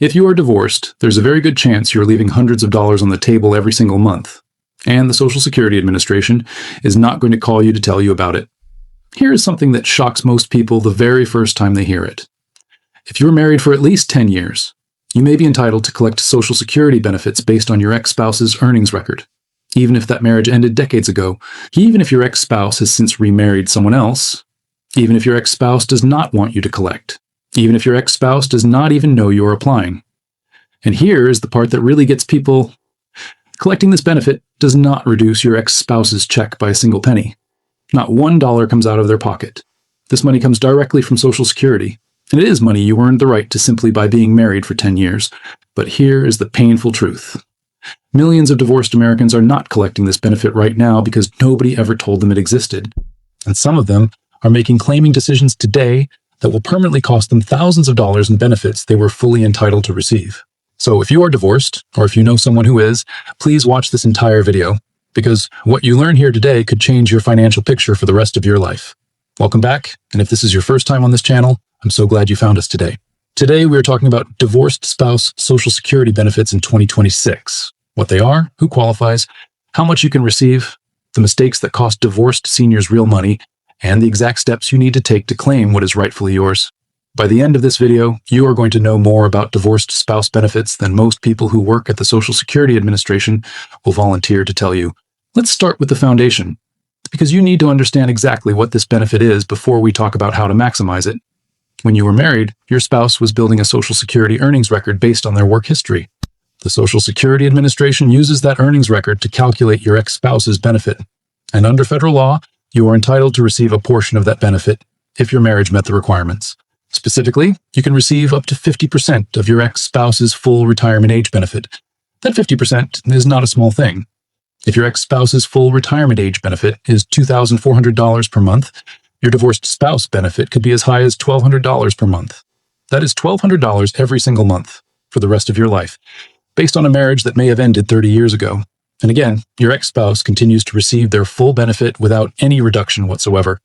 If you are divorced, there's a very good chance you're leaving hundreds of dollars on the table every single month, and the Social Security Administration is not going to call you to tell you about it. Here is something that shocks most people the very first time they hear it. If you were married for at least 10 years, you may be entitled to collect Social Security benefits based on your ex-spouse's earnings record, even if that marriage ended decades ago, even if your ex-spouse has since remarried someone else, even if your ex-spouse does not want you to collect, even if your ex-spouse does not even know you're applying. And here is the part that really gets people. Collecting this benefit does not reduce your ex-spouse's check by a single penny. Not $1 comes out of their pocket. This money comes directly from Social Security, and it is money you earned the right to simply by being married for 10 years. But here is the painful truth. Millions of divorced Americans are not collecting this benefit right now because nobody ever told them it existed. And some of them are making claiming decisions today that will permanently cost them thousands of dollars in benefits they were fully entitled to receive. So if you are divorced, or if you know someone who is, please watch this entire video, because what you learn here today could change your financial picture for the rest of your life. Welcome back, and if this is your first time on this channel, I'm so glad you found us today. Today we are talking about divorced spouse Social Security benefits in 2026, what they are, who qualifies, how much you can receive, the mistakes that cost divorced seniors real money, and the exact steps you need to take to claim what is rightfully yours. By the end of this video, you are going to know more about divorced spouse benefits than most people who work at the Social Security Administration will volunteer to tell you. Let's start with the foundation, because you need to understand exactly what this benefit is before we talk about how to maximize it. When you were married, your spouse was building a Social Security earnings record based on their work history. The Social Security Administration uses that earnings record to calculate your ex-spouse's benefit, and under federal law, you are entitled to receive a portion of that benefit if your marriage met the requirements. Specifically, you can receive up to 50% of your ex-spouse's full retirement age benefit. That 50% is not a small thing. If your ex-spouse's full retirement age benefit is $2,400 per month, your divorced spouse benefit could be as high as $1,200 per month. That is $1,200 every single month for the rest of your life, based on a marriage that may have ended 30 years ago. And again, your ex-spouse continues to receive their full benefit without any reduction whatsoever.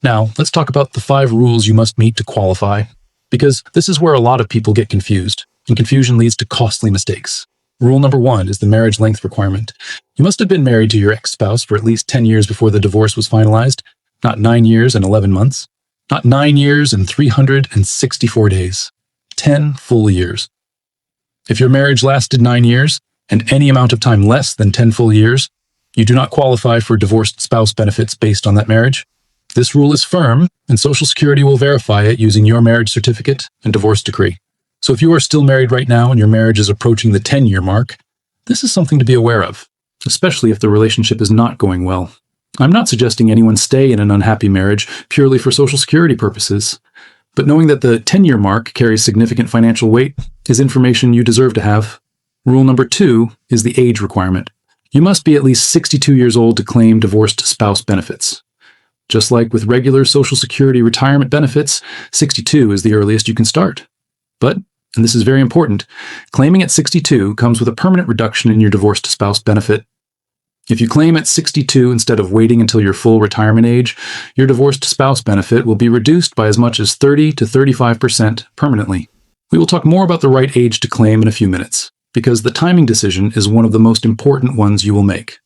Now, let's talk about the 5 rules you must meet to qualify, because this is where a lot of people get confused, and confusion leads to costly mistakes. Rule number 1 is the marriage length requirement. You must have been married to your ex-spouse for at least 10 years before the divorce was finalized, not 9 years and 11 months, not 9 years and 364 days, 10 full years. If your marriage lasted 9 years, and any amount of time less than 10 full years, you do not qualify for divorced spouse benefits based on that marriage. This rule is firm, and Social Security will verify it using your marriage certificate and divorce decree. So if you are still married right now and your marriage is approaching the 10-year mark, this is something to be aware of, especially if the relationship is not going well. I'm not suggesting anyone stay in an unhappy marriage purely for Social Security purposes, but knowing that the 10-year mark carries significant financial weight is information you deserve to have. Rule number 2 is the age requirement. You must be at least 62 years old to claim divorced spouse benefits. Just like with regular Social Security retirement benefits, 62 is the earliest you can start. But, and this is very important, claiming at 62 comes with a permanent reduction in your divorced spouse benefit. If you claim at 62 instead of waiting until your full retirement age, your divorced spouse benefit will be reduced by as much as 30 to 35% permanently. We will talk more about the right age to claim in a few minutes, because the timing decision is one of the most important ones you will make.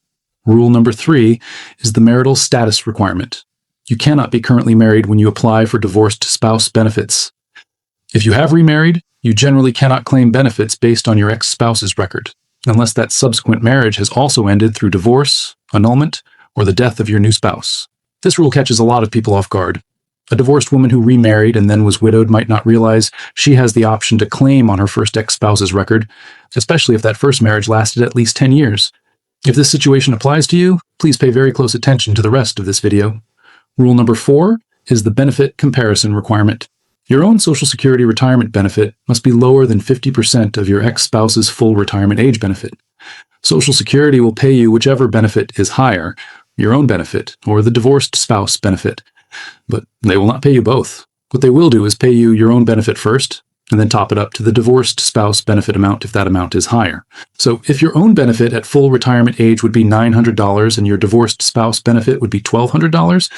Rule number 3 is the marital status requirement. You cannot be currently married when you apply for divorced spouse benefits. If you have remarried, you generally cannot claim benefits based on your ex-spouse's record, unless that subsequent marriage has also ended through divorce, annulment, or the death of your new spouse. This rule catches a lot of people off guard. A divorced woman who remarried and then was widowed might not realize she has the option to claim on her first ex-spouse's record, especially if that first marriage lasted at least 10 years. If this situation applies to you, please pay very close attention to the rest of this video. Rule number 4 is the benefit comparison requirement. Your own Social Security retirement benefit must be lower than 50% of your ex-spouse's full retirement age benefit. Social Security will pay you whichever benefit is higher, your own benefit or the divorced spouse benefit. But they will not pay you both. What they will do is pay you your own benefit first, and then top it up to the divorced spouse benefit amount if that amount is higher. So if your own benefit at full retirement age would be $900 and your divorced spouse benefit would be $1,200,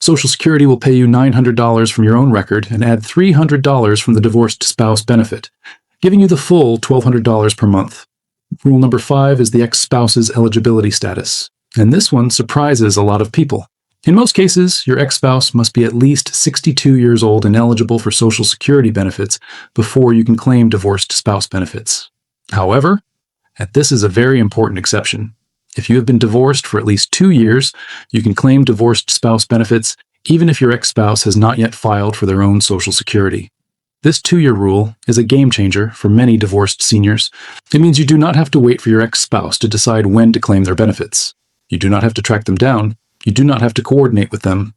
Social Security will pay you $900 from your own record and add $300 from the divorced spouse benefit. giving you the full $1,200 per month. Rule number 5 is the ex-spouse's eligibility status, and this one surprises a lot of people. In most cases, your ex-spouse must be at least 62 years old and eligible for Social Security benefits before you can claim divorced spouse benefits. However, this is a very important exception. If you have been divorced for at least 2 years, you can claim divorced spouse benefits even if your ex-spouse has not yet filed for their own Social Security. This 2-year rule is a game changer for many divorced seniors. It means you do not have to wait for your ex-spouse to decide when to claim their benefits. You do not have to track them down. You do not have to coordinate with them.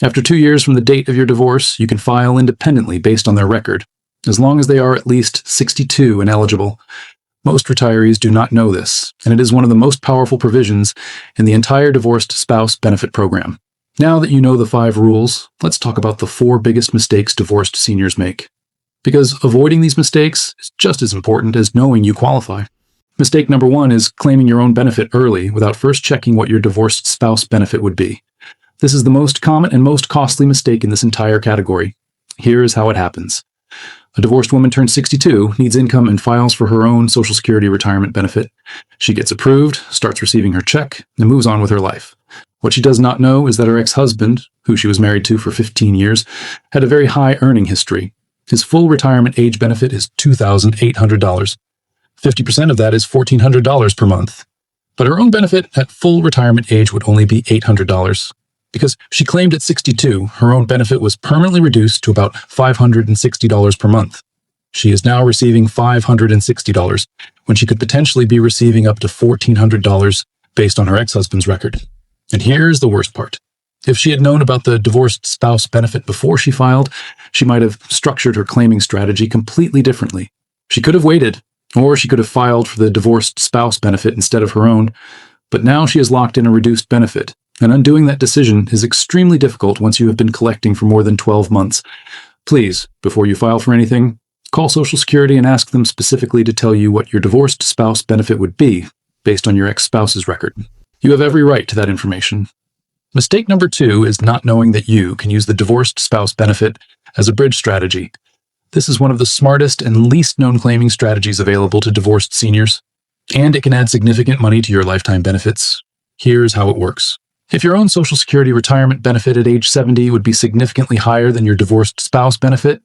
After 2 years from the date of your divorce, you can file independently based on their record, as long as they are at least 62 and eligible. Most retirees do not know this, and it is one of the most powerful provisions in the entire divorced spouse benefit program. Now that you know the 5 rules, let's talk about the 4 biggest mistakes divorced seniors make. Because avoiding these mistakes is just as important as knowing you qualify. Mistake number 1 is claiming your own benefit early without first checking what your divorced spouse benefit would be. This is the most common and most costly mistake in this entire category. Here is how it happens. A divorced woman turns 62, needs income, and files for her own Social Security retirement benefit. She gets approved, starts receiving her check, and moves on with her life. What she does not know is that her ex-husband, who she was married to for 15 years, had a very high earning history. His full retirement age benefit is $2,800. 50% of that is $1,400 per month. But her own benefit at full retirement age would only be $800. Because she claimed at 62, her own benefit was permanently reduced to about $560 per month. She is now receiving $560, when she could potentially be receiving up to $1,400 based on her ex-husband's record. And here's the worst part. If she had known about the divorced spouse benefit before she filed, she might have structured her claiming strategy completely differently. She could have waited, or she could have filed for the divorced spouse benefit instead of her own, but now she has locked in a reduced benefit, and undoing that decision is extremely difficult once you have been collecting for more than 12 months. Please, before you file for anything, call Social Security and ask them specifically to tell you what your divorced spouse benefit would be, based on your ex-spouse's record. You have every right to that information. Mistake number 2 is not knowing that you can use the divorced spouse benefit as a bridge strategy. This is one of the smartest and least known claiming strategies available to divorced seniors, and it can add significant money to your lifetime benefits. Here's how it works. If your own Social Security retirement benefit at age 70 would be significantly higher than your divorced spouse benefit,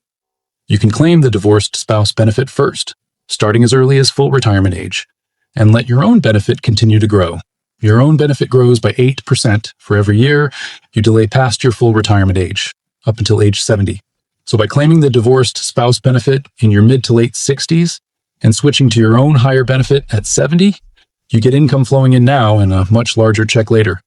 you can claim the divorced spouse benefit first, starting as early as full retirement age, and let your own benefit continue to grow. Your own benefit grows by 8% for every year you delay past your full retirement age, up until age 70. So by claiming the divorced spouse benefit in your mid to late 60s and switching to your own higher benefit at 70, you get income flowing in now and a much larger check later.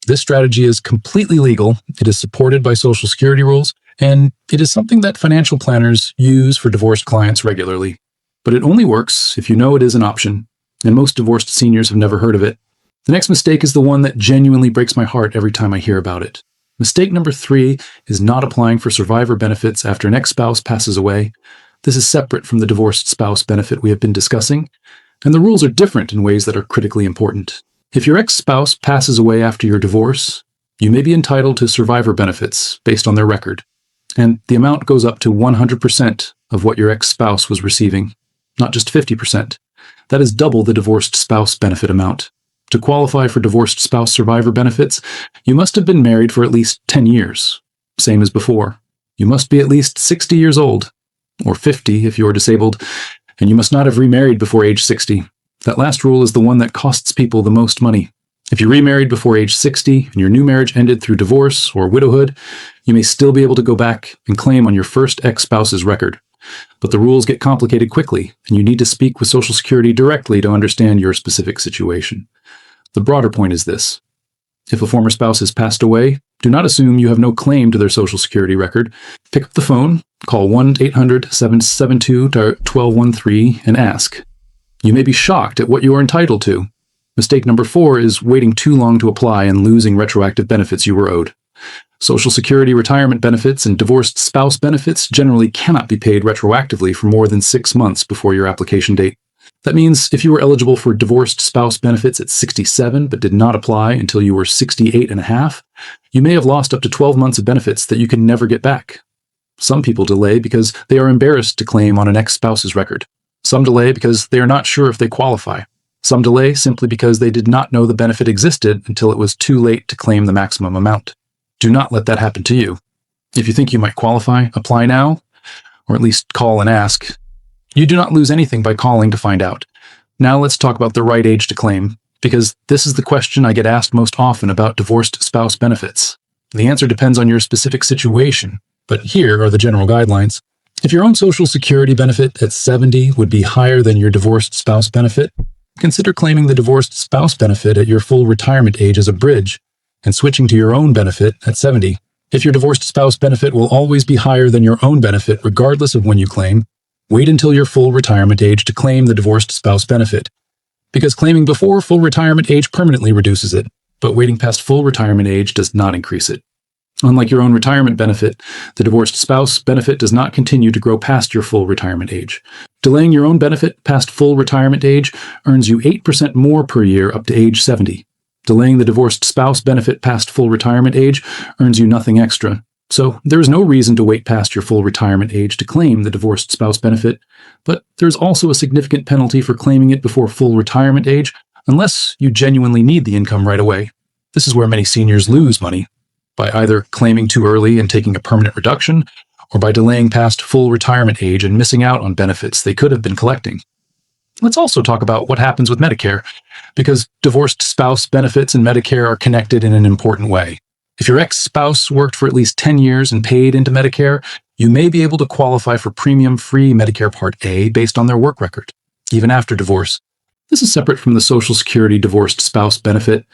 This strategy is completely legal, it is supported by Social Security rules, and it is something that financial planners use for divorced clients regularly. But it only works if you know it is an option, and most divorced seniors have never heard of it. The next mistake is the one that genuinely breaks my heart every time I hear about it. Mistake number 3 is not applying for survivor benefits after an ex-spouse passes away. This is separate from the divorced spouse benefit we have been discussing, and the rules are different in ways that are critically important. If your ex-spouse passes away after your divorce, you may be entitled to survivor benefits based on their record, and the amount goes up to 100% of what your ex-spouse was receiving, not just 50%. That is double the divorced spouse benefit amount. To qualify for divorced spouse survivor benefits, you must have been married for at least 10 years, same as before. You must be at least 60 years old, or 50 if you are disabled, and you must not have remarried before age 60. That last rule is the one that costs people the most money. If you remarried before age 60 and your new marriage ended through divorce or widowhood, you may still be able to go back and claim on your first ex-spouse's record. But the rules get complicated quickly, and you need to speak with Social Security directly to understand your specific situation. The broader point is this. If a former spouse has passed away, do not assume you have no claim to their Social Security record. Pick up the phone, call 1-800-772-1213 and ask. You may be shocked at what you are entitled to. Mistake number 4 is waiting too long to apply and losing retroactive benefits you were owed. Social Security retirement benefits and divorced spouse benefits generally cannot be paid retroactively for more than 6 months before your application date. That means if you were eligible for divorced spouse benefits at 67 but did not apply until you were 68 and a half, you may have lost up to 12 months of benefits that you can never get back. Some people delay because they are embarrassed to claim on an ex-spouse's record. Some delay because they are not sure if they qualify. Some delay simply because they did not know the benefit existed until it was too late to claim the maximum amount. Do not let that happen to you. If you think you might qualify, apply now, or at least call and ask. You do not lose anything by calling to find out. Now let's talk about the right age to claim, because this is the question I get asked most often about divorced spouse benefits. The answer depends on your specific situation, but here are the general guidelines. If your own Social Security benefit at 70 would be higher than your divorced spouse benefit, consider claiming the divorced spouse benefit at your full retirement age as a bridge and switching to your own benefit at 70. If your divorced spouse benefit will always be higher than your own benefit regardless of when you claim, wait until your full retirement age to claim the divorced spouse benefit. Because claiming before full retirement age permanently reduces it, but waiting past full retirement age does not increase it. Unlike your own retirement benefit, the divorced spouse benefit does not continue to grow past your full retirement age. Delaying your own benefit past full retirement age earns you 8% more per year up to age 70. Delaying the divorced spouse benefit past full retirement age earns you nothing extra. So there is no reason to wait past your full retirement age to claim the divorced spouse benefit, but there is also a significant penalty for claiming it before full retirement age unless you genuinely need the income right away. This is where many seniors lose money, by either claiming too early and taking a permanent reduction, or by delaying past full retirement age and missing out on benefits they could have been collecting. Let's also talk about what happens with Medicare, because divorced spouse benefits and Medicare are connected in an important way. If your ex-spouse worked for at least 10 years and paid into Medicare, you may be able to qualify for premium-free Medicare Part A based on their work record, even after divorce. This is separate from the Social Security divorced spouse benefit,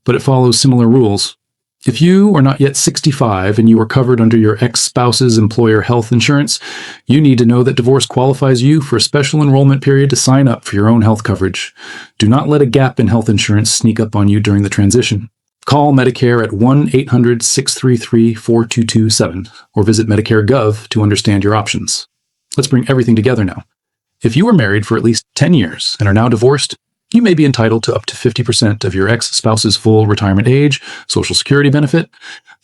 but it follows similar rules. If you are not yet 65 and you are covered under your ex-spouse's employer health insurance, you need to know that divorce qualifies you for a special enrollment period to sign up for your own health coverage. Do not let a gap in health insurance sneak up on you during the transition. Call Medicare at 1-800-633-4227 or visit Medicare.gov to understand your options. Let's bring everything together now. If you were married for at least 10 years and are now divorced, you may be entitled to up to 50% of your ex-spouse's full retirement age Social Security benefit.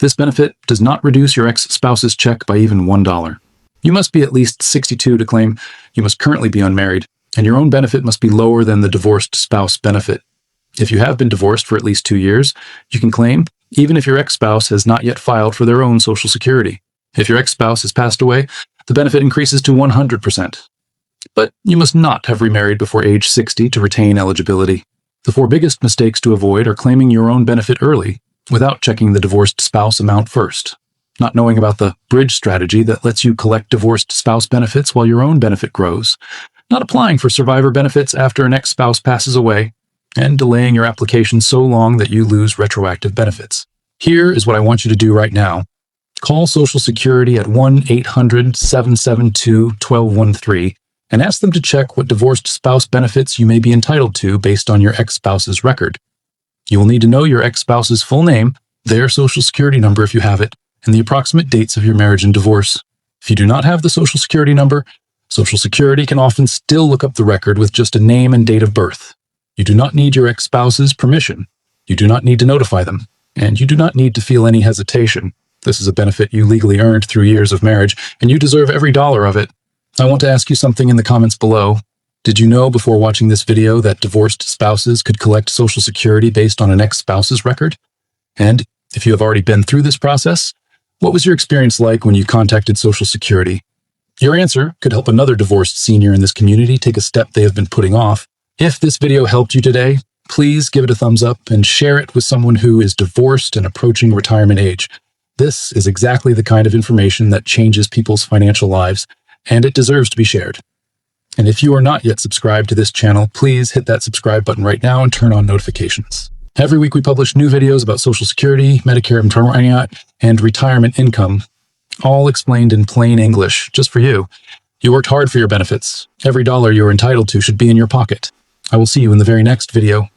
This benefit does not reduce your ex-spouse's check by even $1. You must be at least 62 to claim, you must currently be unmarried, and your own benefit must be lower than the divorced spouse benefit. If you have been divorced for at least 2 years, you can claim, even if your ex-spouse has not yet filed for their own Social Security. If your ex-spouse has passed away, the benefit increases to 100%. But you must not have remarried before age 60 to retain eligibility. The 4 biggest mistakes to avoid are claiming your own benefit early without checking the divorced spouse amount first, not knowing about the bridge strategy that lets you collect divorced spouse benefits while your own benefit grows, not applying for survivor benefits after an ex-spouse passes away, and delaying your application so long that you lose retroactive benefits. Here is what I want you to do right now. Call Social Security at 1-800-772-1213 and ask them to check what divorced spouse benefits you may be entitled to based on your ex-spouse's record. You will need to know your ex-spouse's full name, their Social Security number if you have it, and the approximate dates of your marriage and divorce. If you do not have the Social Security number, Social Security can often still look up the record with just a name and date of birth. You do not need your ex-spouse's permission. You do not need to notify them, and you do not need to feel any hesitation. This is a benefit you legally earned through years of marriage, and you deserve every dollar of it. I want to ask you something in the comments below. Did you know before watching this video that divorced spouses could collect Social Security based on an ex-spouse's record? And if you have already been through this process, what was your experience like when you contacted Social Security? Your answer could help another divorced senior in this community take a step they have been putting off. If this video helped you today, please give it a thumbs up and share it with someone who is divorced and approaching retirement age. This is exactly the kind of information that changes people's financial lives, and it deserves to be shared. And if you are not yet subscribed to this channel, please hit that subscribe button right now and turn on notifications. Every week we publish new videos about Social Security, Medicare, and retirement income, all explained in plain English, just for you. You worked hard for your benefits. Every dollar you are entitled to should be in your pocket. I will see you in the very next video.